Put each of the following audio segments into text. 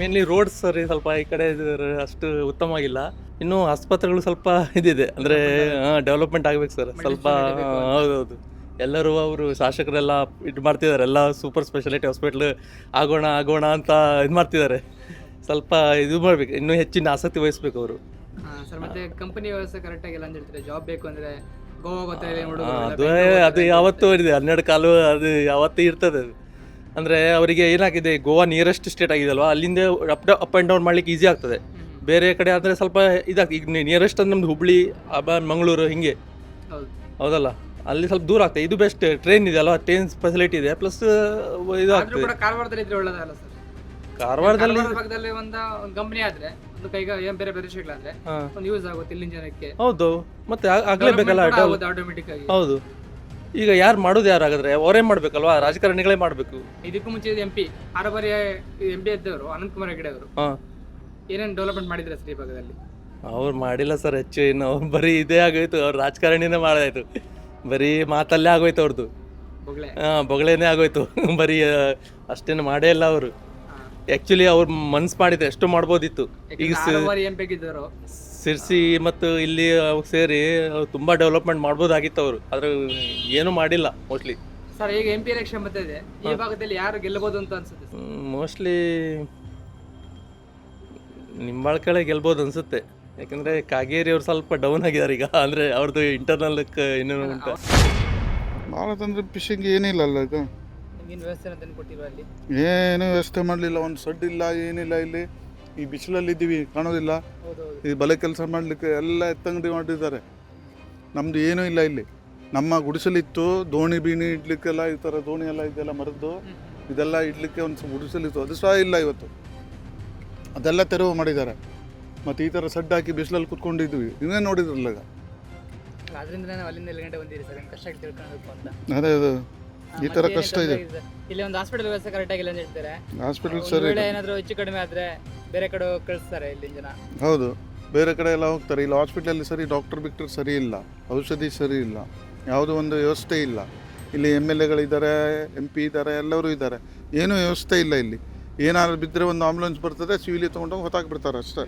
Mainly roads ಸರಿ ಸ್ವಲ್ಪ ಈ ಕಡೆ ಅಷ್ಟು ಉತ್ತಮವಾಗಿಲ್ಲ. ಇನ್ನು ಆಸ್ಪತ್ರೆಗಳು ಸ್ವಲ್ಪ ಇದಿದೆ ಅಂದರೆ ಡೆವಲಪ್ಮೆಂಟ್ ಆಗ್ಬೇಕು ಸರ್ ಸ್ವಲ್ಪ. ಹೌದೌದು, ಎಲ್ಲರೂ ಅವರು ಶಾಸಕರೆಲ್ಲ ಇದು ಮಾಡ್ತಿದ್ದಾರೆ, ಎಲ್ಲ ಸೂಪರ್ ಸ್ಪೆಷಾಲಿಟಿ ಹಾಸ್ಪಿಟ್ಲ್ ಆಗೋಣ ಅಂತ ಇದು ಮಾಡ್ತಿದ್ದಾರೆ. ಸ್ವಲ್ಪ ಇದು ಮಾಡ್ಬೇಕು, ಇನ್ನೂ ಹೆಚ್ಚಿನ ಆಸಕ್ತಿ ವಹಿಸ್ಬೇಕು ಅವರು. ಸರ್ ಮತ್ತೆ ಕಂಪನಿ ವ್ಯವಸ್ಥೆ ಕರೆಕ್ಟ್ ಆಗಿಲ್ಲ ಅಂತ ಹೇಳ್ತಾರೆ. ಜಾಬ್ ಬೇಕು ಅಂದ್ರೆ ಗೋವಾ ಗೊತ್ತಿಲ್ಲ ಅದು ಯಾವತ್ತೂ ಇದೆ, 12 ಕಾಲು ಅದು ಯಾವತ್ತೂ ಇರ್ತದೆ ಅದು. ಅಂದರೆ ಅವರಿಗೆ ಏನಾಗಿದೆ, ಗೋವಾ ನಿಯರೆಸ್ಟ್ ಸ್ಟೇಟ್ ಆಗಿದೆಲ್ವಾ, ಅಲ್ಲಿಂದ ಅಪ್ ಆ್ಯಂಡ್ ಡೌನ್ ಮಾಡ್ಲಿಕ್ಕೆ ಈಸಿ ಆಗ್ತದೆ. ಬೇರೆ ಕಡೆ ಆದರೆ ಸ್ವಲ್ಪ ಇದಾಗ್ತದೆ. ಈಗ ನಿಯರೆಸ್ಟ್ ಅಂದ್ರೆ ನಮ್ದು ಹುಬ್ಳಿ, ಮಂಗಳೂರು ಹಿಂಗೆ, ಹೌದಲ್ಲ, ಅಲ್ಲಿ ಸ್ವಲ್ಪ ದೂರ ಆಗ್ತದೆ. ಇದು ಬೆಸ್ಟ್, ಟ್ರೈನ್ ಇದೆ ಅಲ್ವಾ, ಟ್ರೈನ್ ಫೆಸಿಲಿಟಿ ಇದೆ, ಪ್ಲಸ್ ಇದು ಆಗ್ತದೆ. ಕಾರವಾರದಲ್ಲಿ ಇದ್ರೆ ಒಳ್ಳೇದಲ್ಲ ಸರ್? ಕಾರವಾರದಲ್ಲಿ ಭಾಗದಲ್ಲಿ ಒಂದು ಕಂಪನಿ ಆದ್ರೆ ಒಂದು ಕೈಗ ಏನ್ ಬೇರೆ ಪ್ರದೇಶಗಳಾದ್ರೆ ಒಂದು ಯೂಸ್ ಆಗುತ್ತೆ ಇಲ್ಲಿನ ಜನಕ್ಕೆ. ಹೌದು, ಮತ್ತೆ ಆಗ್ಲೇಬೇಕಲ್ಲ ಆಟೋಮೆಟಿಕ್ ಆಗಿ. ಹೌದು, ಈಗ ಯಾರು ಮಾಡೋದು ಯಾರಾಗಿದ್ರೆ ಅವರೇ ಮಾಡ್ಬೇಕಲ್ವಾ, ರಾಜಕಾರಣಿಗಳೇ ಮಾಡಬೇಕು. ಇದಕ್ಕೂ ಮುಂಚೆ MP 6 ಬಾರಿ MP ಇದ್ದವರು ಅನಂತಕುಮಾರ್ ಹೆಗಡೆ ಅವರು ಏನೇನು ಡೆವಲಪ್ಮೆಂಟ್ ಮಾಡಿದ್ರೆ ಸರ್ ಈ ಭಾಗದಲ್ಲಿ? ಅವ್ರು ಮಾಡಿಲ್ಲ ಸರ್ ಹೆಚ್ಚು, ಇನ್ನು ಬರೀ ಇದೇ ಆಗೋಯ್ತು, ಅವ್ರು ರಾಜಕಾರಣಿನೇ ಮಾಡಾಯ್ತು, ಬರೀ ಮಾತಲ್ಲೇ ಆಗೋಯ್ತು ಅವ್ರದ್ದು. ಬೊಗಳೆನೇ ಆಗೋಯ್ತು, ಬರೀ ಅಷ್ಟೇನು ಮಾಡೇ ಇಲ್ಲ ಅವರು. ಆ್ಯಕ್ಚುಲಿ ಅವ್ರು ಮನ್ಸು ಮಾಡಿದ್ರೆ ಎಷ್ಟು ಮಾಡ್ಬೋದಿತ್ತು. ಈಗ ಸಿರ್ಸಿ ಮತ್ತು ಇಲ್ಲಿ ಸೇರಿ ತುಂಬ ಡೆವಲಪ್ಮೆಂಟ್ ಮಾಡ್ಬೋದಾಗಿತ್ತು ಅವರು, ಆದ್ರೆ ಏನೂ ಮಾಡಿಲ್ಲ ಮೋಸ್ಟ್ಲಿ. ಸರ್ ಈಗ MP ಎಲೆಕ್ಷನ್ ಬರ್ತಿದೆ, ಈ ಭಾಗದಲ್ಲಿ ಯಾರು ಗೆಲ್ಲಬಹುದು ಅಂತ ಅನ್ಸುತ್ತೆ? ಮೋಸ್ಟ್ಲಿ ನಿಂಬಾಳ್ಕಳೆ ಗೆಲ್ಬೋದು ಅನ್ಸುತ್ತೆ, ಯಾಕಂದ್ರೆ ಕಾಗೇರಿ ಅವ್ರು ಸ್ವಲ್ಪ ಡೌನ್ ಆಗಿದ್ದಾರೆ ಈಗ, ಅಂದ್ರೆ ಅವ್ರದ್ದು ಇಂಟರ್ನಲ್ ಇನ್ನೂ ಉಂಟು. ಭಾಳ ತಂದ್ರೆ ಫಿಶಿಂಗ್ ಏನಿಲ್ಲ ಅಲ್ಲ, ಈಗ ಏನು ವ್ಯವಸ್ಥೆ ಮಾಡಲಿಲ್ಲ, ಒಂದು ಸಡ್ ಇಲ್ಲ, ಏನಿಲ್ಲ. ಇಲ್ಲಿ ಈ ಬಿಸಿಲಲ್ಲಿ ಇದ್ದೀವಿ, ಕಾಣೋದಿಲ್ಲ. ಈ ಬಲೆ ಕೆಲಸ ಮಾಡಲಿಕ್ಕೆ ಎಲ್ಲ ಎತ್ತಂಗಡಿ ಮಾಡಿದ್ದಾರೆ. ನಮ್ಮದು ಏನೂ ಇಲ್ಲ ಇಲ್ಲಿ. ನಮ್ಮ ಗುಡಿಸಲಿತ್ತು, ದೋಣಿ ಬೀಣಿ ಇಡ್ಲಿಕ್ಕೆಲ್ಲ ಈ ಥರ ದೋಣಿ ಎಲ್ಲ ಇದೆಲ್ಲ ಮರದ್ದು ಇದೆಲ್ಲ ಇಡ್ಲಿಕ್ಕೆ ಒಂದು ಗುಡಿಸಲಿತ್ತು, ಅದು ಸಹ ಇಲ್ಲ ಇವತ್ತು. ಅದೆಲ್ಲ ತೆರವು ಮಾಡಿದ್ದಾರೆ. ಮತ್ತು ಈ ಥರ ಸಡ್ ಹಾಕಿ ಬಿಸಿಲಲ್ಲಿ ಕುತ್ಕೊಂಡಿದ್ವಿ, ಇನ್ನೇ ನೋಡಿದ್ರಲ್ಲ ಈಗ. ಅದೇ ಅದು ಈ ತರ ಕಷ್ಟ ಇದೆ. ಇಲ್ಲಿ ಒಂದು ಹಾಸ್ಪಿಟಲ್ ವ್ಯವಸ್ಥೆ ಕರೆಕ್ಟ್ ಆಗಿಲ್ಲ ಅಂತ ಹೇಳ್ತಾರೆ. ಹಾಸ್ಪಿಟಲ್ ಸರಿ ಏನಾದರೂ ಹೆಚ್ಚು ಕಡಿಮೆ ಆದ್ರೆ ಬೇರೆ ಕಡೆ ಕಳಿಸ್ತಾರೆ ಇಲ್ಲಿ ಜನ. ಹೌದು, ಬೇರೆ ಕಡೆ ಎಲ್ಲ ಹೋಗ್ತಾರೆ. ಇಲ್ಲಿ ಹಾಸ್ಪಿಟಲಲ್ಲಿ ಸರಿ ಡಾಕ್ಟರ್ ಬಿಕ್ಟರ್ ಸರಿ ಇಲ್ಲ, ಔಷಧಿ ಸರಿ ಇಲ್ಲ, ಯಾವುದೋ ಒಂದು ವ್ಯವಸ್ಥೆ ಇಲ್ಲ. ಇಲ್ಲಿ MLAಗಳಿದ್ದಾರೆ, MP ಇದ್ದಾರೆ, ಎಲ್ಲರೂ ಇದ್ದಾರೆ, ಏನೂ ವ್ಯವಸ್ಥೆ ಇಲ್ಲ ಇಲ್ಲಿ. ಏನಾದ್ರು ಬಿದ್ದರೆ ಒಂದು ಆಂಬುಲೆನ್ಸ್ ಬರ್ತದೆ, ಸಿವಿಲಿ ತೊಗೊಂಡೋಗಿ ಹೊತ್ತಾಕ್ಬಿಡ್ತಾರೆ ಅಷ್ಟೇ.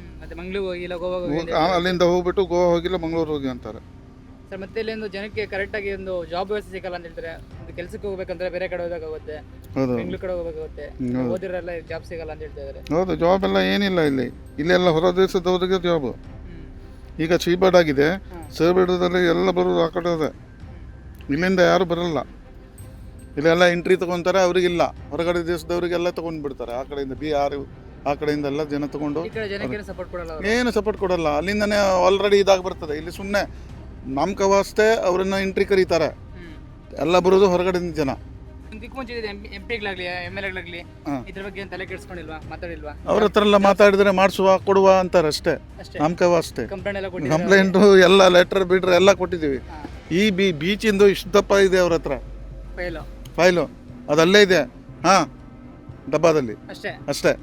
ಅಲ್ಲಿಂದ ಹೋಗ್ಬಿಟ್ಟು ಗೋವಾ ಹೋಗಿಲ್ಲ ಮಂಗಳೂರು ಹೋಗಿ ಅಂತಾರೆ ಸರ್. ಮತ್ತೆ ಇಲ್ಲಿ ಒಂದು ಜನಕ್ಕೆ ಕರೆಕ್ಟ್ ಆಗಿ ಒಂದು ಜಾಬ್ ವ್ಯವಸ್ಥೆ ಸಿಗಲ್ಲ ಅಂತ ಹೇಳ್ತಾರೆ. ಒಂದು ಕೆಲಸಕ್ಕೆ ಹೋಗ್ಬೇಕಂದ್ರೆ ಬೇರೆ ಕಡೆ ಹೋಗಬೇಕಾಗುತ್ತೆ, ಬೆಂಗಳೂರು ಕಡೆ ಹೋಗಬೇಕಾಗುತ್ತೆ, ಓದಿರೆಲ್ಲ ಜಾಬ್ ಸಿಗಲ್ಲ ಅಂತ ಹೇಳ್ತಾ ಇದ್ದಾರೆ. ಹೌದು, ಜಾಬ್ ಎಲ್ಲ ಏನಿಲ್ಲ ಇಲ್ಲಿ. ಇಲ್ಲೆಲ್ಲ ಹೊರ ದೇಶದವರಿಗೆ ಜಾಬ್. ಈಗ ಸೀಬರ್ಡ್ ಆಗಿದೆ, ಸೀಬರ್ಡದಲ್ಲಿ ಎಲ್ಲ ಬರೋದು ಆ ಕಡೆ ಇದೆ, ಇಲ್ಲಿಂದ ಯಾರು ಬರಲ್ಲ. ಇಲ್ಲೆಲ್ಲ ಎಂಟ್ರಿ ತೊಗೊತಾರೆ, ಅವ್ರಿಗಿಲ್ಲ. ಹೊರಗಡೆ ದೇಶದವರಿಗೆಲ್ಲ ತೊಗೊಂಡು ಬಿಡ್ತಾರೆ, ಆ ಕಡೆಯಿಂದ ಬಿಹಾರ ಆ ಕಡೆಯಿಂದ ಎಲ್ಲ ಜನ ತೊಗೊಂಡು ಏನು ಸಪೋರ್ಟ್ ಕೊಡಲ್ಲ. ಅಲ್ಲಿಂದನೇ ಆಲ್ರೆಡಿ ಇದಾಗಿ ಬರ್ತದೆ. ಇಲ್ಲಿ ಸುಮ್ಮನೆ ನಾಮಕವಾಸ್ತೆ ಅವರನ್ನ ಎಂಟ್ರಿ ಕರೀತಾರೆ, ಎಲ್ಲ ಬರೋದು ಹೊರಗಡೆಯಿಂದ ಜನ. ಅವ್ರ ಹತ್ರ ಎಲ್ಲ ಮಾತಾಡಿದ್ರೆ ಮಾಡಿಸುವ ಕೊಡುವ ಅಂತಾರೆ ಅಷ್ಟೇ, ನಾಮಕವಾಸ್ತೆ. ಕಂಪ್ಲೇಂಟು ಎಲ್ಲ ಲೆಟರ್ ಬಿಡ್ರೆ ಎಲ್ಲ ಕೊಟ್ಟಿದ್ದೀವಿ. ಈ ಬೀಚಿಂದು ಇಷ್ಟಪ್ಪ ಇದೆ ಅವ್ರ ಹತ್ರ ಫೈಲು, ಅದಲ್ಲೇ ಇದೆ. ಡಬ್ಬಾದಲ್ಲಿ ಅಷ್ಟೇ,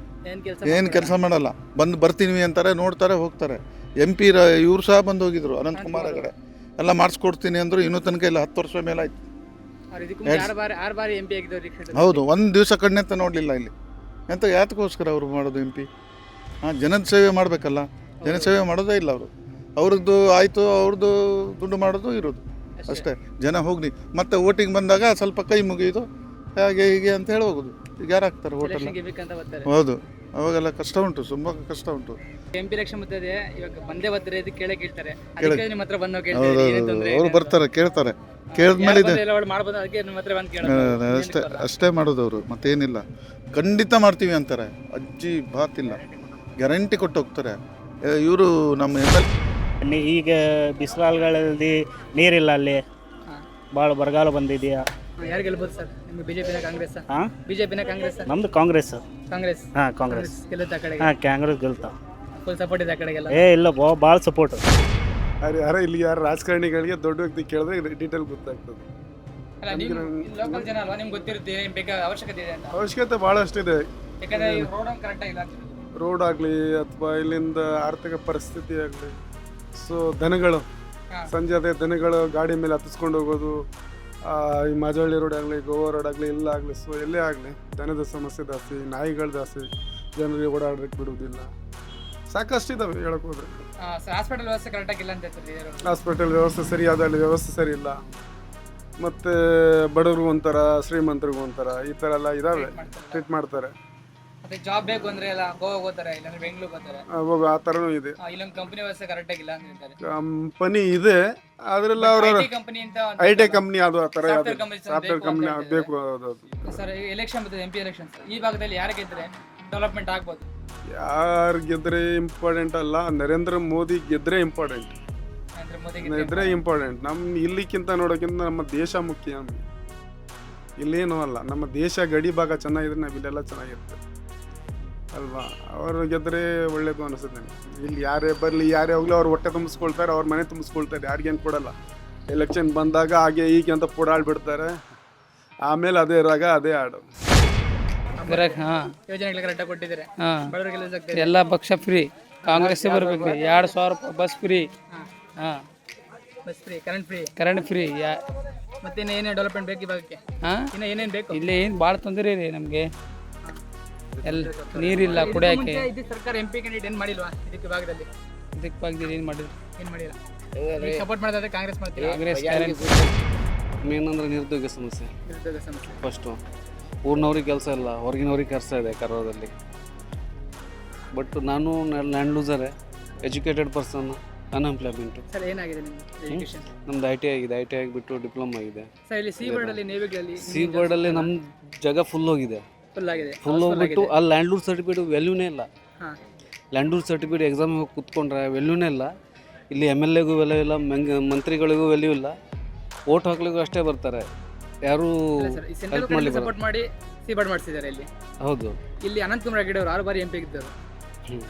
ಏನು ಕೆಲಸ ಮಾಡಲ್ಲ. ಬರ್ತೀವಿ ಅಂತಾರೆ, ನೋಡ್ತಾರೆ, ಹೋಗ್ತಾರೆ. MP ಇವ್ರು ಸಹ ಬಂದು ಹೋಗಿದ್ರು, ಅನಂತಕುಮಾರ್ ಕಡೆ ಎಲ್ಲ ಮಾಡಿಸ್ಕೊಡ್ತೀನಿ ಅಂದರು. ಇನ್ನೂ ತನಕ ಇಲ್ಲ, 10 ವರ್ಷ ಮೇಲೆ ಆಯ್ತು. ಹೌದು, ಒಂದು ದಿವಸ ಕಣ್ಣೆತ್ತ ನೋಡಲಿಲ್ಲ ಇಲ್ಲಿ. ಎಂತ ಯಾತಕ್ಕೋಸ್ಕರ ಅವರು ಮಾಡೋದು MP? ಜನದ ಸೇವೆ ಮಾಡಬೇಕಲ್ಲ, ಜನ ಸೇವೆ ಮಾಡೋದೇ ಇಲ್ಲ ಅವರು. ಅವ್ರದ್ದು ಆಯಿತು, ಅವ್ರದ್ದು ದುಡ್ಡು ಮಾಡೋದು ಇರೋದು ಅಷ್ಟೇ. ಜನ ಹೋಗ್ಲಿ, ಮತ್ತೆ ವೋಟಿಂಗ್ ಬಂದಾಗ ಸ್ವಲ್ಪ ಕೈ ಮುಗಿಯೋದು, ಹಾಗೆ ಹೀಗೆ ಅಂತ ಹೇಳಿ ಹೋಗೋದು. ಈಗ ಯಾರು ಹಾಕ್ತಾರೆ ವೋಟೆಲ್ಲ? ಹೌದು, ಅವಾಗೆಲ್ಲ ಕಷ್ಟ ಉಂಟು, ತುಂಬ ಕಷ್ಟ ಉಂಟು. MP ಎಲೆಕ್ಷನ್ ಬರ್ತಿದೆ, ಇವಾಗ ಬಂದೇ ಬರ್ತಾರೆ, ಇದು ಕೇಳ್ತಾರೆ. ಅವ್ರು ಬರ್ತಾರೆ, ಕೇಳ್ತಾರೆ, ಕೇಳಿದ್ಮೇಲೆ ಅಷ್ಟೇ ಮಾಡೋದು ಅವರು, ಮತ್ತೇನಿಲ್ಲ. ಖಂಡಿತ ಮಾಡ್ತೀವಿ ಅಂತಾರೆ, ಅಜ್ಜಿ ಬಾತಿಲ್ಲ, ಗ್ಯಾರಂಟಿ ಕೊಟ್ಟು ಹೋಗ್ತಾರೆ ಇವರು ನಮ್ಮ MLA. ಈಗ ಬಿಸಿಲಾಲ್ಗಳಲ್ಲಿ ನೀರಿಲ್ಲ, ಅಲ್ಲಿ ಭಾಳ ಬರಗಾಲ ಬಂದಿದೆಯಾ. ಯಾರು ಗೆಲ್ಬೋದು ಸರ್? ನಿಮ್ಗೆ ಬಿಜೆಪಿನ ಕಾಂಗ್ರೆಸ್? ಬಿಜೆಪಿನ ಕಾಂಗ್ರೆಸ್? ನಮ್ದು ಕಾಂಗ್ರೆಸ್. ಕಾಂಗ್ರೆಸ್ ಗೆಲ್ಲುತ್ತಾ ಕಡೆಗೆ? ಕಾಂಗ್ರೆಸ್ ಗೆಲ್ತಾ. ಫುಲ್ ಸಪೋರ್ಟ್ ಇದೆ ಆ ಕಡೆಗೆಲ್ಲ? ಇಲ್ಲ, ಭಾಳ ಸಪೋರ್ಟ್. ಯಾರ ಇಲ್ಲಿ ಯಾರು ರಾಜಕಾರಣಿಗಳಿಗೆ ದೊಡ್ಡ ವ್ಯಕ್ತಿ ಕೇಳಿದ್ರೆ ಡೀಟೇಲ್ ಗೊತ್ತಾಗ್ತದೆ. ಲೋಕಲ್ ಜನ ಅಲ್ವಾ, ನಿಮ್ಗೆ ಗೊತ್ತಿರುತ್ತೆ ಅವಶ್ಯಕತೆ ಇದೆ ಅಂತ? ಅವಶ್ಯಕತೆ ಭಾಳಷ್ಟಿದೆ. ಯಾಕಂದ್ರೆ ರೋಡ್ ಕರೆಕ್ಟ್ ಆಗಿಲ್ಲ, ರೋಡ್ ಆಗಲಿ ಅಥವಾ ಇಲ್ಲಿಂದ ಆರ್ಥಿಕ ಪರಿಸ್ಥಿತಿ ಆಗಲಿ. ಸೊ ದನಗಳು ಸಂಜೆ ಅದೇ ದನಗಳು ಗಾಡಿ ಮೇಲೆ ಹತ್ತಿಸ್ಕೊಂಡು ಹೋಗೋದು, ಈ ಮಾಜವಳ್ಳಿ ರೋಡ್ ಆಗಲಿ, ಗೋವಾ ರೋಡ್ ಆಗಲಿ, ಇಲ್ಲ ಆಗಲಿ, ಸೊ ಎಲ್ಲೇ ಆಗಲಿ ದನದ ಸಮಸ್ಯೆ ಜಾಸ್ತಿ, ನಾಯಿಗಳು ಜಾಸ್ತಿ. ಜನರಿಗೆ ಓಡಾಡೋಕ್ಕೆ ಬಿಡುವುದಿಲ್ಲ. ಸಾಕಷ್ಟು ಇದಾವೆ ಹೇಳಕ್ ಹೋದ್ರೆ. ಹಾಸ್ಪಿಟಲ್ ವ್ಯವಸ್ಥೆ ಕರೆಕ್ಟ್ ಆಗಿಲ್ಲ ಅಂತ ಹೇಳ್ತಾರೆ. ಹಾಸ್ಪಿಟಲ್ ವ್ಯವಸ್ಥೆ ಸರಿಯಾದ ಅಲ್ಲಿ ವ್ಯವಸ್ಥೆ ಸರಿ ಇಲ್ಲ. ಮತ್ತು ಬಡವರು ಒಂಥರ, ಶ್ರೀಮಂತರಿಗೂ ಒಂಥರ, ಈ ಥರ ಎಲ್ಲ ಇದಾವೆ, ಟ್ರೀಟ್ ಮಾಡ್ತಾರೆ. ಮತ್ತೆ ಜಾಬ್ ಬೇಕು ಅಂದ್ರೆ ಎಲ್ಲ ಗೋವಾ ಹೋಗ್ತಾರೆ, ಇಲ್ಲಾಂದ್ರೆ ಬೆಂಗಳೂರು ಹೋಗ್ತಾರೆ. ಹೋಗೋ ಆ ಥರನೂ ಇದೆ. ಇಲ್ಲೊಂದು ಕಂಪನಿ ವ್ಯವಸ್ಥೆ ಕರೆಕ್ಟ್ ಆಗಿಲ್ಲ ಅಂತ ಹೇಳ್ತಾರೆ. ಕಂಪನಿ ಇದೆ, ಅದರೆಲ್ಲ ಅವರ ಕಂಪನಿ ಅಂತ IT ಕಂಪ್ನಿ ಅದು ಆ ಥರ Software companies ಸಾಫ್ಟ್ವೇರ್ ಬೇಕು ಕಂಪ್ನಿ ಅಂತ ಬೇಕು. ಹೌದೌದು. ಸರ್ ಎಲೆಕ್ಷನ್ ಬರ್ತದೆ, MP ಎಲೆಕ್ಷನ್ಸ್. ಈ ಭಾಗದಲ್ಲಿ ಯಾರು ಗೆದ್ರೆ ಡೆವಲಪ್ಮೆಂಟ್ ಆಗ್ಬೋದು? ಯಾರು ಗೆದ್ರೆ ಇಂಪಾರ್ಟೆಂಟ್ ಅಲ್ಲ, ನರೇಂದ್ರ ಮೋದಿ ಗೆದ್ರೆ ಇಂಪಾರ್ಟೆಂಟ್. ನರೇಂದ್ರ ಮೋದಿ ಗೆದ್ರೆ ಇಂಪಾರ್ಟೆಂಟ್. ನಮ್ಮ ಇಲ್ಲಿಕ್ಕಿಂತ ನೋಡೋಕ್ಕಿಂತ ನಮ್ಮ ದೇಶ ಮುಖ್ಯ ನಮಗೆ. ಇಲ್ಲೇನೂ ಅಲ್ಲ, ನಮ್ಮ ದೇಶ ಗಡಿ ಭಾಗ ಚೆನ್ನಾಗಿದ್ರೆ ನಾವು ಇಲ್ಲೆಲ್ಲ ಚೆನ್ನಾಗಿರ್ತೇವೆ ಅಲ್ವಾ. ಅವರು ಗೆದ್ರೆ ಒಳ್ಳೇದು ಅನಿಸುತ್ತೆ ನನಗೆ. ಇಲ್ಲಿ ಯಾರೇ ಬರಲಿ, ಯಾರೇ ಹೋಗ್ಲಿ, ಅವ್ರು ಹೊಟ್ಟೆ ತುಂಬಿಸ್ಕೊಳ್ತಾರೆ, ಅವ್ರ ಮನೆ ತುಂಬಿಸ್ಕೊಳ್ತಾರೆ, ಯಾರಿಗೇನು ಕೊಡಲ್ಲ. ಎಲೆಕ್ಷನ್ ಬಂದಾಗ ಹಾಗೆ ಹೀಗೆ ಅಂತ ಪೋಡಾಡ್ಬಿಡ್ತಾರೆ, ಆಮೇಲೆ ಅದೇ ರಾಗ ಅದೇ ಹಾಡು. ಯೋಜನೆಗಳು ಕರೆಕ್ಟಾಗಿ ಕೊಟ್ಟಿದ್ದಾರೆ, ಬಡವರಿಗೆಲ್ಲ ಯೂಸ್ ಆಗ್ತದೆ. ಎಲ್ಲ ಪಕ್ಷ ಫ್ರೀ, ಕಾಂಗ್ರೆಸ್ ಬರ್ಬೇಕು ರೀ. 2,000 ರೂಪಾಯಿ ಬಸ್ ಫ್ರೀ, ಹಾಂ bus free, current free. Current free. ಮತ್ತೆ ಏನೇನು ಡೆವಲಪ್ಮೆಂಟ್ ಬೇಕು ಈ ಭಾಗಕ್ಕೆ? ಹಾಂ ಇನ್ನು ಏನೇನು ಬೇಕು? ಇಲ್ಲಿ ಏನು ಭಾಳ ತೊಂದರೆ ರೀ ನಮಗೆ. ಎಲ್ಲ ನೀರಿಲ್ಲ ಕುಡಿಯೋಕ್ಕೆ. ಇದು ಸರ್ಕಾರ MP ಕ್ಯಾಂಡಿಡೇಟ್ ಏನು ಮಾಡಿಲ್ವಾ ಇದಕ್ಕೆ ಭಾಗದಲ್ಲಿ? ಇದಕ್ಕೆ ಬಗ್ಗೆ ಏನು ಮಾಡಿದ್ರು? ಏನು ಮಾಡಿಲ್ಲ. ಸಪೋರ್ಟ್ ಮಾಡೋದಾದ್ರೆ ಕಾಂಗ್ರೆಸ್ ಮಾಡ್ತೀವಿ. ಕಾಂಗ್ರೆಸ್ ಮೇನ್ ಅಂದ್ರೆ ನಿರುದ್ಯೋಗ ಸಮಸ್ಯೆ. ನಿರುದ್ಯೋಗ ಸಮಸ್ಯೆ ಫಸ್ಟು ಊರಿನವ್ರಿಗೆ ಕೆಲಸ ಇಲ್ಲ, ಹೊರಗಿನವ್ರಿಗೆ ಕೆಲಸ ಇದೆ ಕರೋದಲ್ಲಿ. ಬಟ್ ನಾನು ಲ್ಯಾಂಡ್ ಲೂಸರೇ, ಎಜುಕೇಟೆಡ್ ಪರ್ಸನ್, ಅನ್ಎಂಪ್ಲಾಯ್ಮೆಂಟು. ಸರ್ ಏನಾಗಿದೆ ನಿಮ್ದು ಎಜುಕೇಶನ್? ನಮ್ದು IT ಆಗಿದೆ, IT ಆಗಿಬಿಟ್ಟು ಡಿಪ್ಲೊಮಾ ಆಗಿದೆ. ಸರ್ ಇಲ್ಲಿ ಸಿ ಬೋರ್ಡಲ್ಲಿ, ನೇವಿಗಳಲ್ಲಿ ಸಿ ಬೋರ್ಡಲ್ಲಿ ನಮ್ಮ ಜಾಗ ಫುಲ್ ಹೋಗಿದೆ. ಫುಲ್ ಆಗಿದೆ. ಫುಲ್ ಹೋಗ್ಬಿಟ್ಟು ಅಲ್ಲಿ ಲ್ಯಾಂಡ್ಲೂರ್ ಸರ್ಟಿಫಿಕೇಟ್ ವ್ಯಾಲ್ಯೂನೇ ಇಲ್ಲ. ಹಾಂ, ಲ್ಯಾಂಡ್ಲೂರ್ ಸರ್ಟಿಫಿಕೇಟ್ ಎಕ್ಸಾಮ್ ಹೋಗಿ ಕೂತ್ಕೊಂಡ್ರೆ ವ್ಯಾಲ್ಯೂನೇ ಇಲ್ಲ. ಇಲ್ಲಿ MLAಗೂ ವ್ಯಾಲ್ಯೂ ಇಲ್ಲ, ಮಂತ್ರಿಗಳಿಗೂ ವ್ಯಾಲ್ಯೂ ಇಲ್ಲ. ಓಟ್ ಹಾಕ್ಲಿಕ್ಕೂ ಅಷ್ಟೇ ಬರ್ತಾರೆ, ಯಾರೂ ಸರ್ ಈ ಸೆಂಟ್ರಲ್ ಗೌರ್ಮೆಂಟ್ ಸಪೋರ್ಟ್ ಮಾಡಿ ಸಿ ಬೋರ್ಡ್ ಮಾಡಿಸಿದ್ದಾರೆ ಇಲ್ಲಿ. ಹೌದು. ಇಲ್ಲಿ ಅನಂತಕುಮಾರ್ ಹೆಗಡೆ ಅವರು 6 ಬಾರಿ MP ಆಗಿದ್ದರು.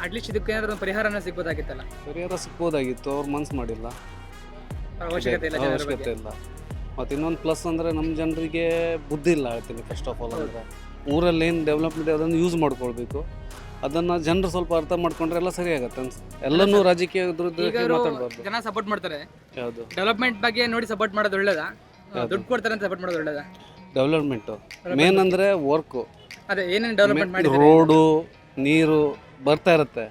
ಅಟ್ಲೀಸ್ಟ್ ಇದಕ್ಕೆ ಏನಾದರೂ ಒಂದು ಪರಿಹಾರನ ಸಿಗ್ಬೋದಾಗಿತ್ತಲ್ಲ. ಪರಿಹಾರ ಸಿಗ್ಬೋದಾಗಿತ್ತು, ಅವ್ರು ಮನ್ಸು ಮಾಡಿಲ್ಲ. ಅವಶ್ಯಕತೆ ಇಲ್ಲ, ಜನರ ಅವಶ್ಯಕತೆ ಬಗ್ಗೆ. ಇಲ್ಲ. ಮತ್ತು ಇನ್ನೊಂದು ಪ್ಲಸ್ ಅಂದರೆ ನಮ್ಮ ಜನರಿಗೆ ಬುದ್ಧಿ ಇಲ್ಲ ಹೇಳ್ತೀನಿ. ಫಸ್ಟ್ ಆಫ್ ಆಲ್ ಅಂದರೆ ಊರಲ್ಲಿ ಏನು ಡೆವಲಪ್ಮೆಂಟ್ ಅದನ್ನು ಯೂಸ್ ಮಾಡ್ಕೊಳ್ಬೇಕು. ಅದನ್ನು ಜನರು ಸ್ವಲ್ಪ ಅರ್ಥ ಮಾಡ್ಕೊಂಡ್ರೆ ಎಲ್ಲ ಸರಿ ಆಗುತ್ತೆ ಅನ್ಸುತ್ತೆ. ಎಲ್ಲನೂ ರಾಜಕೀಯದ ಈಗ ಅವರು ಮಾತಾಡಬಾರ್ದು. ಜನ ಸಪೋರ್ಟ್ ಮಾಡ್ತಾರೆ, ಯಾವುದು ಡೆವಲಪ್ಮೆಂಟ್ ಬಗ್ಗೆ ನೋಡಿ ಸಪೋರ್ಟ್ ಮಾಡೋದು ಒಳ್ಳೇದಾ? ದುಡ್ಡು ಕೊಡ್ತಾರೆ ಅಂತ ಸಪೋರ್ಟ್ ಮಾಡೋದು ಒಳ್ಳೇದಾ? ಡೆವಲಪ್ಮೆಂಟು ಮೇನ್ ಅಂದರೆ ವರ್ಕು. ಅದೇ ಏನೇನು ಡೆವಲಪ್ಮೆಂಟ್ ಮಾಡಿದ್ದಾರೆ? ರೋಡು, ನೀರು ಬರ್ತಾ ಇರುತ್ತೆ.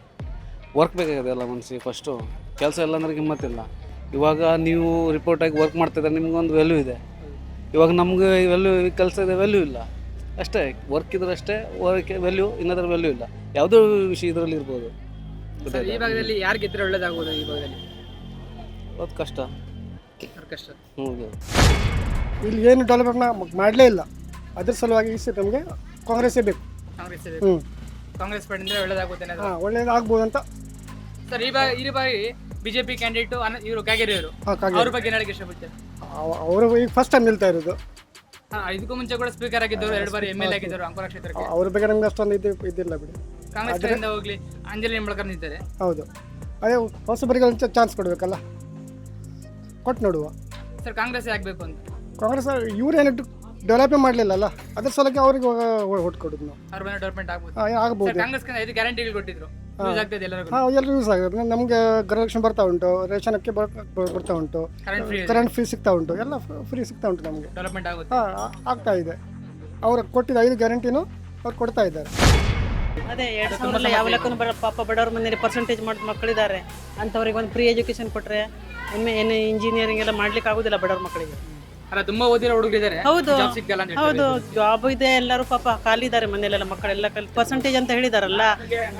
ವರ್ಕ್ ಬೇಕಾಗಿದೆ ಎಲ್ಲ ಮನುಷ್ಯ. ಫಸ್ಟು ಕೆಲಸ ಇಲ್ಲ ಅಂದ್ರೆ ಕಿಮ್ಮತ್ತಿಲ್ಲ. ಇವಾಗ ನೀವು ರಿಪೋರ್ಟಾಗಿ ವರ್ಕ್ ಮಾಡ್ತಿದ್ದಾರೆ, ನಿಮ್ಗೊಂದು ವ್ಯಾಲ್ಯೂ ಇದೆ. ಇವಾಗ ನಮ್ಗೆ ವ್ಯಾಲ್ಯೂ, ಕೆಲಸ ಇದೆ, ವ್ಯಾಲ್ಯೂ ಇಲ್ಲ ಅಷ್ಟೇ. ವರ್ಕ್ ಇದ್ರೆ ಅಷ್ಟೇ ವರ್ಕ್ ವ್ಯಾಲ್ಯೂ, ಇನ್ನದ್ರ ವ್ಯಾಲ್ಯೂ ಇಲ್ಲ. ಯಾವುದೋ ವಿಷಯ ಇದರಲ್ಲಿ ಇರ್ಬೋದು. ಸರ್, ಈ ಭಾಗದಲ್ಲಿ ಯಾರು ಗೆದ್ದರೆ ಒಳ್ಳೇದಾಗ್ಬೋದು? ಈ ಭಾಗದಲ್ಲಿ ಅದು ಕಷ್ಟ. ಕಷ್ಟ. ಹೌದು. ಇಲ್ಲಿ ಏನು ಡೆವಲಪ್ಮೆಂಟ್ ಮಾಡಲೇ ಇಲ್ಲ. ಅದ್ರ ಸಲುವಾಗಿ ಈ ಸತಿ ನಮಗೆ ಕಾಂಗ್ರೆಸ್ಸೇ ಬೇಕು. ಕಾಂಗ್ರೆಸ್ ಹ್ಞೂ, ಕಾಂಗ್ರೆಸ್ ಪಡೆದ್ರೆ ಒಳ್ಳೇದಾಗುತ್ತೆ. ಹಾಂ, ಒಳ್ಳೇದಾಗ್ಬೋದು ಅಂತ. ಸರ್ ಈ ಬಾರಿ BJP ಕ್ಯಾಂಡಿಡೇಟ್ ಇವರು ಕಾಗೇರಿ ಅವರು, ಅವ್ರ ಬಗ್ಗೆ ಹೇಳಕ್ಕೆ ಇಷ್ಟಪಡ್ತಾರೆ. ಅವರು ಈಗ ಫಸ್ಟ್ ಟೈಮ್ ನಿಲ್ತಾ ಇರೋದು. ಇದಕ್ಕೂ ಮುಂಚೆ ಕೂಡ ಸ್ಪೀಕರ್ ಆಗಿದ್ದವರು, 2 ಬಾರಿ MLA ಆಗಿದ್ದರು ಅಂಕೋಲ ಕ್ಷೇತ್ರಕ್ಕೆ. ಅವ್ರ ಬಗ್ಗೆ ನಮ್ಗೆ ಅಷ್ಟೊಂದು ಇದಿಲ್ಲ ಬಿಡಿ. ಕಾಂಗ್ರೆಸ್ ಕಡೆಯಿಂದ ಹೋಗ್ಲಿ ಅಂಜಲಿ ನಿಂಬಳಕರ್ ನಿಂತಿದ್ದಾರೆ. ಹೌದು, ಅದೇ ಹೊಸಬರಿಗೆ ಒಂದು ಚಾನ್ಸ್ ಕೊಡಬೇಕಲ್ಲ, ಕೊಟ್ಟು ನೋಡುವ. ಸರ್ ಕಾಂಗ್ರೆಸ್ ಆಗಬೇಕು ಅಂತ. ಕಾಂಗ್ರೆಸ್ ಇವ್ರೇನು ಡೆವಲಪ್ಮೆಂಟ್ ಮಾಡಲಿಲ್ಲಲ್ಲ, ಅದ್ರ ಸಲಕ್ಕೆ ಅವ್ರಿಗೆ ಹೊಟ್ಟು ಕೊಡೋದು ನಾವು. ಅವ್ರ ಮೇಲೆ ಡೆವಲಪ್ಮೆಂಟ್ ಆಗ್ಬೋದು. ಆಗ್ಬೋದು. ಕಾಂಗ್ರೆಸ್ 5 ಗ್ಯಾರಂಟಿಗಳು ಕೊಟ್ಟಿದ್ರು, ಯೂಸ್ ಆಗ್ತದೆ ಎಲ್ಲರಿಗೂ. ಹಾಂ, ಎಲ್ಲರೂ ಯೂಸ್ ಆಗುತ್ತೆ. ನಮಗೆ ಗೃಹಲಕ್ಷ್ಮಿ ಬರ್ತಾ ಉಂಟು, ರೇಷನಕ್ಕೆ ಬರ್ತಾ ಉಂಟು, ಕರೆಂಟ್ ಫ್ರೀ ಸಿಗ್ತಾ ಉಂಟು, ಎಲ್ಲ ಫ್ರೀ ಸಿಗ್ತಾ ಉಂಟು ನಮಗೆ. ಡೆವಲಪ್ಮೆಂಟ್ ಆಗುತ್ತೆ. ಹಾಂ, ಆಗ್ತಾ ಇದೆ. ಅವ್ರು ಕೊಟ್ಟಿದ್ದ 5 ಗ್ಯಾರಂಟಿನೂ ಅವ್ರು ಕೊಡ್ತಾ ಇದ್ದಾರೆ. ಅದೇ 2,000 ಯಾವ ಲೆಕ್ಕನೂ ಪಾಪ ಬಡವ್ರ ಮನೇಲಿ ಪರ್ಸೆಂಟೇಜ್ ಮಾಡಿದ ಮಕ್ಕಳಿದ್ದಾರೆ ಅಂಥವ್ರಿಗೆ ಒಂದು ಫ್ರೀ ಎಜುಕೇಶನ್ ಕೊಟ್ಟರೆ ಏನು ಇಂಜಿನಿಯರಿಂಗ್ ಎಲ್ಲ ಮಾಡ್ಲಿಕ್ಕೆ ಆಗೋದಿಲ್ಲ ಬಡವ್ರ ಮಕ್ಕಳಿಗೆ. ಅಲ್ಲ, ತುಂಬಾ ಓದಿರೋ ಹುಡುಗರಿದ್ದಾರೆ, ಹೌದು ಜಾಬ್ ಸಿಗಲ್ಲ ಅಂತ ಹೌದು, ಜಾಬ್ ಇದೆ, ಎಲ್ಲರೂ ಪಾಪ ಖಾಲಿ ಇದ್ದಾರೆ ಮನೆಯಲ್ಲೆಲ್ಲ. ಮಕ್ಕಳೆಲ್ಲ ಪರ್ಸೆಂಟೇಜ್ ಅಂತ ಹೇಳಿದಾರಲ್ಲ,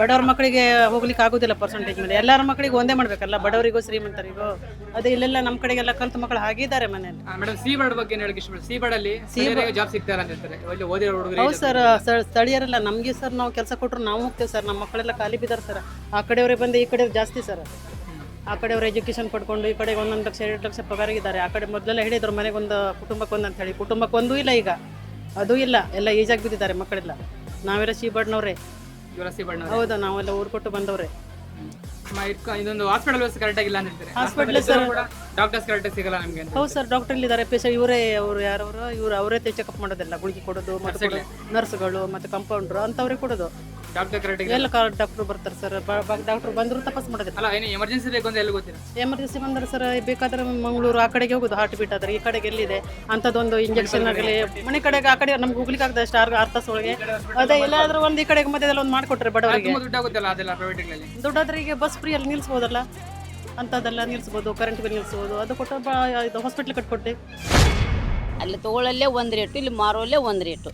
ಬಡವ್ರ ಮಕ್ಕಳಿಗೆ ಹೋಗ್ಲಿಕ್ಕೆ ಆಗೋದಿಲ್ಲ ಪರ್ಸೆಂಟೇಜ್ ಮೇಲೆ. ಎಲ್ಲರ ಮಕ್ಕಳಿಗೆ ಒಂದೇ ಮಾಡ್ಬೇಕಲ್ಲ, ಬಡವರಿಗೂ ಶ್ರೀಮಂತರಿಗೂ. ಅದೇ ಇಲ್ಲೆಲ್ಲ ನಮ್ಮ ಕಡೆಗೆಲ್ಲ ಕಲ್ತು ಮಕ್ಕಳು ಹಾಗಿದ್ದಾರೆ ಮನೆಯಲ್ಲಿ. ಮೇಡಮ್, ಸಿ ಬೋರ್ಡ್ ಬಗ್ಗೆ ಹೇಳಕ್ಕೆ ಇಷ್ಟಪಡ್ತೀನಿ. ಸಿ ಬೋರ್ಡ್ ಅಲ್ಲಿ ಜಾಬ್ ಸಿಗ್ತಾರ ಅಂತ ಹೇಳ್ತಾರೆ, ಇಲ್ಲಿ ಓದಿರೋ ಹುಡುಗರು. ಹೌದು ಸರ್, ಸ್ಥಳೀಯರಲ್ಲ ನಮಗೆ ಸರ್, ನಾವು ಕೆಲಸ ಕೊಟ್ಟರು ನಾವು ಹೋಗ್ತೇವೆ ಸರ್. ನಮ್ಮ ಮಕ್ಕಳೆಲ್ಲ ಖಾಲಿ ಬಿದ್ದಾರೆ ಸರ್. ಆ ಕಡೆಯವರೇ ಬಂದು ಈ ಕಡೆ ಜಾಸ್ತಿ ಸರ್. ಆ ಕಡೆಯವರು ಎಜುಕೇಷನ್ ಪಡ್ಕೊಂಡು ಈ ಕಡೆಗೆ 1 ಲಕ್ಷ 2 ಲಕ್ಷ ಪಗಾರಿದ್ದಾರೆ. ಆ ಕಡೆ ಮೊದಲೆಲ್ಲ ಹೇಳಿದ್ರು ಮನೆಗೊಂದು ಕುಟುಂಬಕ್ಕೊಂದು ಅಂತ ಹೇಳಿ. ಕುಟುಂಬಕ್ಕೊಂದು ಇಲ್ಲ ಈಗ, ಅದು ಇಲ್ಲ, ಎಲ್ಲ ಈಜಾಗಿ ಬಿದ್ದಿದ್ದಾರೆ ಮಕ್ಕಳೆಲ್ಲ. ನಾವೆಲ್ಲ ಸಿ ಬೋರ್ಡ್ನವ್ರೆ. ಹೌದು, ನಾವೆಲ್ಲ ಊರು ಕೊಟ್ಟು ಬಂದವ್ರೆ. ಇದೊಂದು ಹಾಸ್ಪಿಟಲ್ ವ್ಯವಸ್ಥೆ ಕರೆಕ್ಟ್ ಆಗಿಲ್ಲ ಅಂತ ಹೇಳ್ತಾರೆ. ಹಾಸ್ಪಿಟಲ್ ಸರ್, ಡಾಕ್ಟರ್ಸ್ ಕರೆಕ್ಟ್ ಸಿಗಲ್ಲ ನಮಗೆ ಅಂತ. ಹೌದು ಸರ್, ಡಾಕ್ಟರ್ ಇದ್ದಾರೆ, ಪೇಷಂಟ್ ಅವ್ರು ಯಾರವರು ಅವರೇ ಚೆಕಪ್ ಮಾಡೋದಿಲ್ಲ, ಗುಳಿಗೆ ಕೊಡೋದು, ಮತ್ತು ನರ್ಸ್ಗಳು ಮತ್ತು ಕಂಪೌಂಡ್ರು ಅಂಥವ್ರೆ ಕೊಡೋದು. ಡಾಕ್ಟರ್ ಕರೆಕ್ಟ್ ಎಲ್ಲ ಡಾಕ್ಟ್ರು ಬರ್ತಾರೆ ಸರ್ ಡಾಕ್ಟ್ರು ಬಂದರೂ ತಪಾಸ್ ಮಾಡೋದಿಲ್ಲ. ಅಲ್ಲ ಏನು ಎಮರ್ಜೆನ್ಸಿ ಬೇಕು ಅಂತ ಎಲ್ಲಿ ಗೊತ್ತಿಲ್ಲ. ಎಮರ್ಜೆನ್ಸಿ ಬಂದರೆ ಸರ್ ಬೇಕಾದ್ರೆ ಮಂಗಳೂರು ಆ ಕಡೆಗೆ ಹೋಗೋದು, ಹಾರ್ಟ್ ಬೀಟ್ ಆದರೆ ಈ ಕಡೆಗೆ ಎಲ್ಲಿದೆ ಅಂಥದ್ದೊಂದು ಇಂಜೆಕ್ಷನ್ ಆಗಲಿ ಮನೆ ಕಡೆಗೆ ಆ ಕಡೆ ನಮ್ಗೆ ಹೋಗ್ಲಿಕ್ಕೆ ಆಗ್ತದೆ ಅಷ್ಟು 6 ತಾಸು ಒಳಗೆ. ಅದೇ ಎಲ್ಲಾದ್ರೂ ಒಂದು ಈ ಕಡೆಗೆ ಮಧ್ಯದಲ್ಲಿ ಒಂದು ಮಾಡಿಕೊಟ್ರೆ ಬಡವರಿಗೆ. ತುಂಬ ದುಡ್ಡು ಆಗುತ್ತಲ್ಲ ಅದೆಲ್ಲ ಪ್ರೈವೇಟ್ಗಳಲ್ಲಿ. ದುಡ್ಡಾದ್ರೆ ಈಗ ಬಸ್ ಫ್ರೀಯಲ್ಲಿ ನಿಲ್ಲಿಸ್ಬೋದಲ್ಲ, ಅಂಥದ್ದೆಲ್ಲ ನಿಲ್ಲಿಸ್ಬೋದು, ಕರೆಂಟ್ ಬಿಲ್ ನಿಲ್ಲಿಸ್ಬೋದು. ಅದು ಕೊಟ್ಟು ಇದು ಹಾಸ್ಪಿಟ್ಲ್ ಕಟ್ಕೊಟ್ಟು ಅಲ್ಲಿ ತಗೊಳ್ಳಲ್ಲೇ ಒಂದು ರೇಟು, ಇಲ್ಲಿ ಮಾರೋಲ್ಲೇ ಒಂದು ರೇಟು.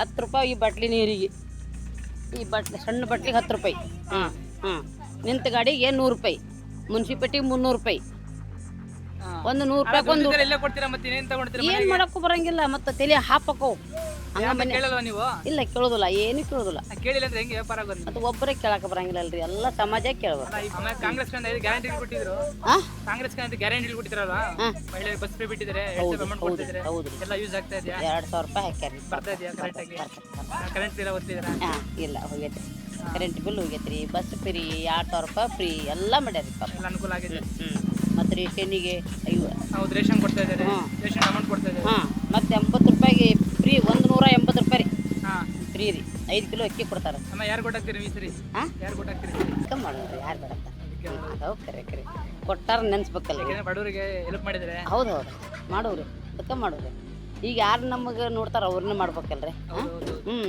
10 ರೂಪಾಯಿ ಈ ಬಾಟ್ಲಿ ನೀರಿಗೆ, ಈ ಬಾಟ್ಲಿ ಸಣ್ಣ ಬಾಟ್ಲಿಗೆ 10 ರೂಪಾಯಿ. ನಿಂತ ಗಾಡಿಗೆ 100 ರೂಪಾಯಿ, ಮುನ್ಸಿಪಾಲ್ಟಿಗೆ 300 ರೂಪಾಯಿ. ಒಂದು 100 ರೂಪಾಯಿ ಒಂದು ಎಲ್ಲ ಕೊಡ್ತೀರಾ ಮತ್ತೆ ಏನ್ ತಗೊಂಡ್ತೀರಾ? ಏನು ಮಾಡಕ್ಕೂ ಬರಂಗಿಲ್ಲ, ಮತ್ತೆ ತಲೆ ಹಾಪಕ್ಕೋ ಕೇಳಲ್ವಾ ನೀವು? ಇಲ್ಲ ಕೇಳೋದಿಲ್ಲ, ಏನು ಕೇಳೋದಿಲ್ಲ. ಕೇಳಿಲ್ಲ ಅಂದ್ರೆ ಹೆಂಗೆ ವ್ಯಾಪಾರ ಆಗೋದು? ಅದು ಒಬ್ಬರೇ ಕೇಳಕ್ಕೆ ಬರಂಗಿಲ್ಲ ಅಲ್ರಿ, ಎಲ್ಲ ಸಮಾಜ ಕೇಳ್ಬೇಕು. ಆಮೇಲೆ ಕಾಂಗ್ರೆಸ್ ಗ್ಯಾರಂಟಿ ಕೊಟ್ಟಿದ್ರು, ಕಾಂಗ್ರೆಸ್ ಗ್ಯಾರಂಟಿ ಕೊಟ್ಟಿದ್ರಲ್ಲ, ಮಹಿಳೆ ಬಸ್ ಫ್ರೀ ಬಿಟ್ಟಿದ್ದಾರೆ, ಪೇಮೆಂಟ್ ಕೊಡ್ತಿದ್ದಾರೆ, ಎಲ್ಲ ಯೂಸ್ ಆಗ್ತಾ ಇದೆಯಾ? 2,000 ರೂಪಾಯಿ ಹಾಕ್ಯಾರ. ಬರ್ತಾ ಇದೆಯಾ ಕರೆಕ್ಟ್ ಆಗಿ? ಕರೆಂಟ್ ಬಿಲ್ ಓದ್ತಿದ್ದೀರಾ? ಇಲ್ಲ ಹೋಗೈತ್ರಿ, ಕರೆಂಟ್ ಬಿಲ್ ಹೋಗೈತ್ರಿ, ಬಸ್ ಫ್ರೀ, 2,000 ರೂಪಾಯಿ ಫ್ರೀ ಎಲ್ಲ ಮಾಡ್ಯಾರಿ ಪಾಪ. ಎಲ್ಲ ಅನುಕೂಲ ಆಗಿದೆ. ಮತ್ತು ರೇಷನ್ನಿಗೆ ಹೌದು, ರೇಷನ್ ಕೊಡ್ತಾ ಇದ್ದಾರೆ, ರೇಷನ್ ಅಮೌಂಟ್ ಕೊಡ್ತಾ ಇದ್ದಾರೆ. ಮತ್ತು 80 ರೂಪಾಯಿಗೆ ಫ್ರೀ, 180 ರೂಪಾಯಿ ರೀ ಹಾಂ ಫ್ರೀ ರೀ. 5 ಕಿಲೋ ಅಕ್ಕಿ ಕೊಡ್ತಾರೆ. ಅಮ್ಮ ಯಾರು ಕೊಟ್ಟಾಗ್ತೀರಿ ಈ ಸರಿ? ಯಾರು ಕೊಟ್ಟಾಗ್ತೀರಿ? ಕಮ್ಮಿ ಮಾಡೋದು ಯಾರು ಬೇಡತ್ತ, ಹೌದು ಕರೆ ಕೊಟ್ಟಾರ ನೆನ್ಸ್ಬೇಕಲ್ಲ. ಯಾಕಂದ್ರೆ ಬಡವರಿಗೆ ಹೆಲ್ಪ್ ಮಾಡಿದರೆ. ಹೌದು ಮಾಡೋರು, ಅದಕ್ಕೆ ಮಾಡೋರು. ಈಗ ಯಾರು ನಮಗೆ ನೋಡ್ತಾರ ಅವ್ರನ್ನ ಮಾಡ್ಬೇಕಲ್ರಿ. ಹ್ಞೂ